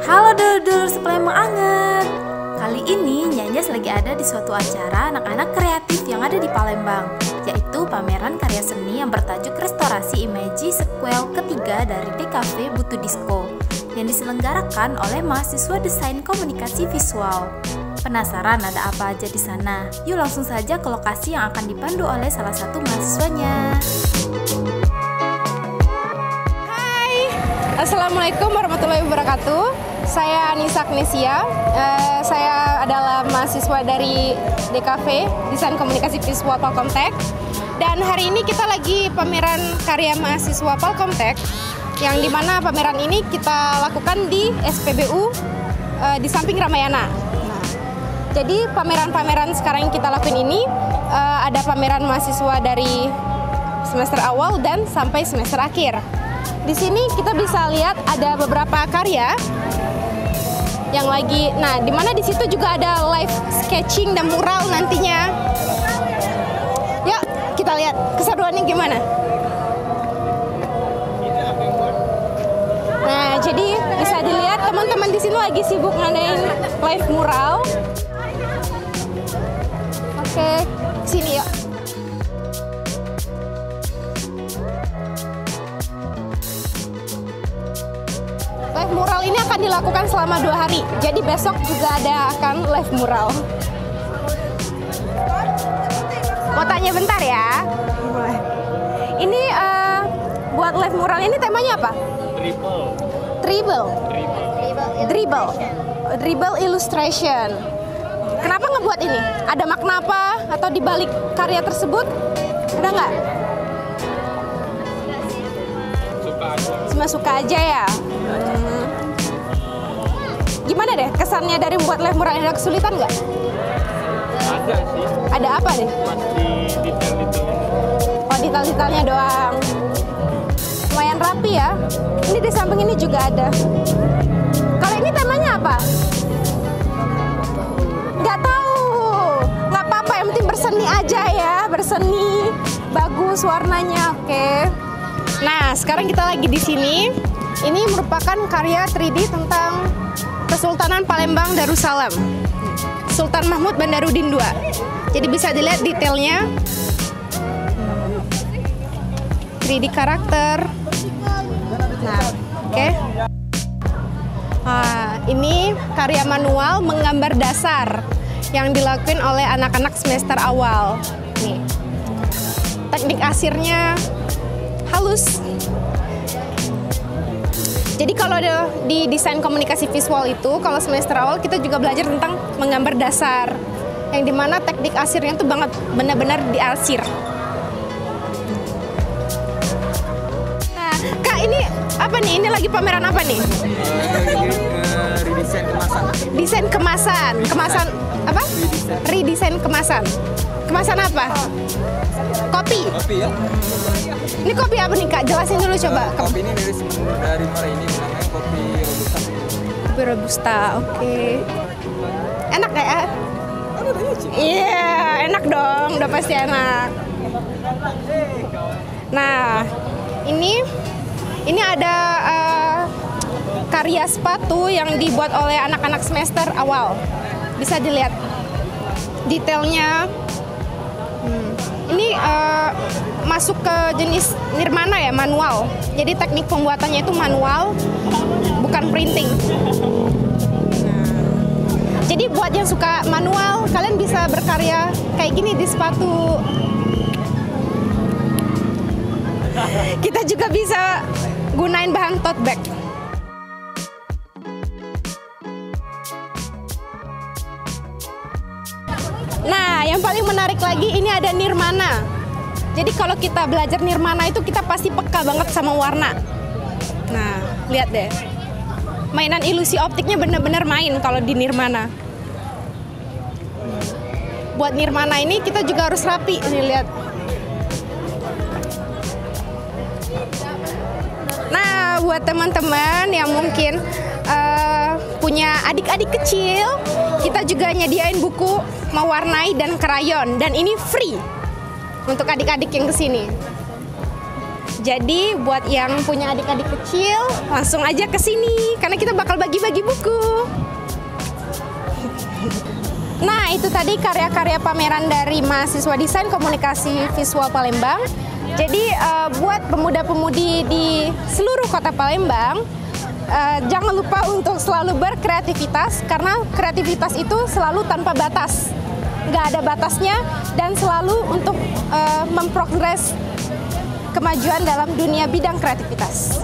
Halo dulur-dulur sepelemu anget. Kali ini Nyanyas lagi ada di suatu acara anak-anak kreatif yang ada di Palembang, yaitu pameran karya seni yang bertajuk Restorasi Imaji Sequel ketiga dari DKV Butuh Disco yang diselenggarakan oleh mahasiswa Desain Komunikasi Visual. Penasaran ada apa aja di sana? Yuk langsung saja ke lokasi yang akan dipandu oleh salah satu mahasiswanya. Assalamualaikum warahmatullahi wabarakatuh. Saya Anissa Agnesia. Saya adalah mahasiswa dari DKV Desain Komunikasi Visual Palkomtek. Dan hari ini kita lagi pameran karya mahasiswa Palkomtek, yang dimana pameran ini kita lakukan di SPBU di samping Ramayana. Jadi pameran-pameran sekarang yang kita lakuin ini ada pameran mahasiswa dari semester awal dan sampai semester akhir. Di sini kita bisa lihat ada beberapa karya yang lagi, di mana di situ juga ada live sketching dan mural nantinya. Yuk kita lihat keseruannya gimana. Nah, jadi bisa dilihat teman-teman di sini lagi sibuk ngadain live mural. Oke, sini yuk. Live mural ini akan dilakukan selama 2 hari. Jadi besok juga akan live mural. Mau tanya bentar ya. Ini buat live mural ini temanya apa? Dribble illustration. Kenapa ngebuat ini? Ada makna apa? Atau di balik karya tersebut? Ada nggak? Cuma suka aja ya. Gimana deh kesannya dari membuat live mural? Ada kesulitan nggak? Ada sih. Ada apa deh? Masih detail-detailnya. Oh, detail-detailnya doang. Lumayan rapi ya. Ini di samping ini juga ada. Kalau ini temanya apa? Nggak tahu. Nggak apa-apa, yang penting berseni aja ya. Berseni, bagus warnanya. Oke. Nah, sekarang kita lagi di sini. Ini merupakan karya 3D tentang Kesultanan Palembang Darussalam, Sultan Mahmud Bandarudin II. Jadi bisa dilihat detailnya, 3D karakter. Nah, oke. Ini karya manual menggambar dasar yang dilakukan oleh anak-anak semester awal. Nih, teknik asirnya halus. Jadi kalau di desain komunikasi visual itu, kalau semester awal kita juga belajar tentang menggambar dasar, yang dimana teknik asirnya itu benar-benar diarsir. Nah, Kak, ini apa nih? Ini lagi pameran apa nih? Redesign kemasan. Desain kemasan apa? Redesign kemasan. Kemasan apa? Kopi. Kopi ya? Ini kopi apa nih, Kak? Jelasin dulu coba. Kopi ini dari Muara ini namanya kopi robusta. Kopi robusta, oke. Enak ya? Iya, enak dong. Udah pasti enak. Nah, ini ada karya sepatu yang dibuat oleh anak-anak semester awal. Bisa dilihat detailnya. Ini masuk ke jenis nirmana ya, manual. Jadi teknik pembuatannya itu manual, bukan printing. Jadi buat yang suka manual, kalian bisa berkarya kayak gini di sepatu. Kita juga bisa gunain bahan tote bag. Nah, yang paling menarik lagi ini ada nirmana. Jadi kalau kita belajar nirmana itu kita pasti peka banget sama warna. Nah, lihat deh. Mainan ilusi optiknya benar-benar main kalau di nirmana. Buat nirmana ini kita juga harus rapi. Nih, lihat. Nah, buat teman-teman yang mungkin punya adik-adik kecil, kita juga nyediain buku mewarnai dan krayon, dan ini free untuk adik-adik yang kesini. Jadi buat yang punya adik-adik kecil, langsung aja ke sini karena kita bakal bagi-bagi buku. Nah, itu tadi karya-karya pameran dari mahasiswa Desain Komunikasi Visual Palembang. Jadi buat pemuda-pemudi di seluruh kota Palembang, jangan lupa untuk selalu berkreativitas karena kreativitas itu selalu tanpa batas, nggak ada batasnya, dan selalu untuk memprogres kemajuan dalam dunia bidang kreativitas.